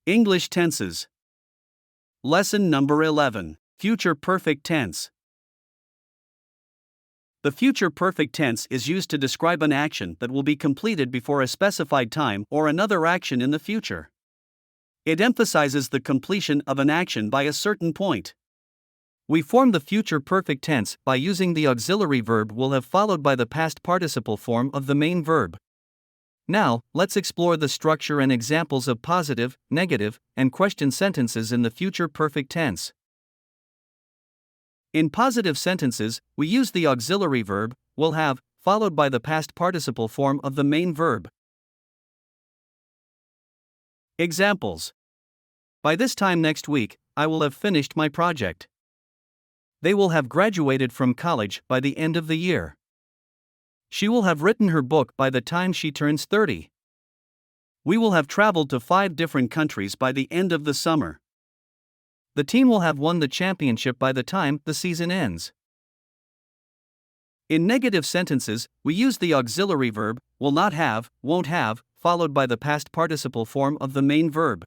English tenses. Lesson number 11. Future perfect tense. The future perfect tense is used to describe an action that will be completed before a specified time or another action in the future. It emphasizes the completion of an action by a certain point. We form the future perfect tense by using the auxiliary verb will have followed by the past participle form of the main verb. Now, let's explore the structure and examples of positive, negative, and question sentences in the future perfect tense. In positive sentences, we use the auxiliary verb, will have, followed by the past participle form of the main verb. Examples. By this time next week, I will have finished my project. They will have graduated from college by the end of the year. She will have written her book by the time she turns 30. We will have traveled to 5 different countries by the end of the summer. The team will have won the championship by the time the season ends. In negative sentences, we use the auxiliary verb, will not have, won't have, followed by the past participle form of the main verb.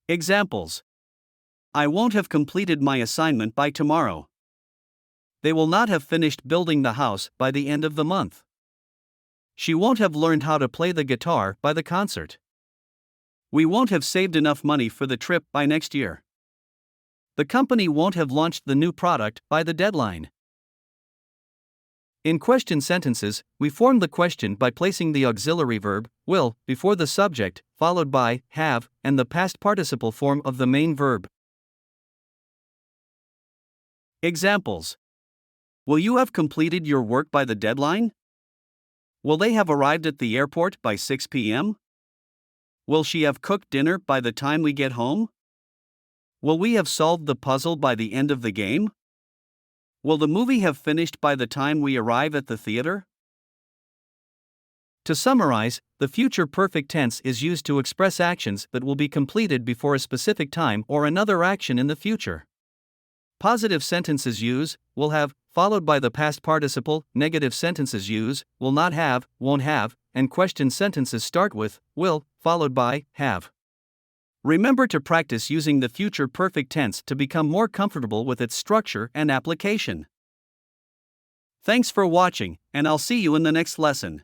Examples. I won't have completed my assignment by tomorrow. They will not have finished building the house by the end of the month. She won't have learned how to play the guitar by the concert. We won't have saved enough money for the trip by next year. The company won't have launched the new product by the deadline. In question sentences, we form the question by placing the auxiliary verb, will, before the subject, followed by, have, and the past participle form of the main verb. Examples. Will you have completed your work by the deadline? Will they have arrived at the airport by 6 p.m.? Will she have cooked dinner by the time we get home? Will we have solved the puzzle by the end of the game? Will the movie have finished by the time we arrive at the theater? To summarize, the future perfect tense is used to express actions that will be completed before a specific time or another action in the future. Positive sentences use, will have, followed by the past participle. Negative sentences use, will not have, won't have, and question sentences start with, will, followed by, have. Remember to practice using the future perfect tense to become more comfortable with its structure and application. Thanks for watching, and I'll see you in the next lesson.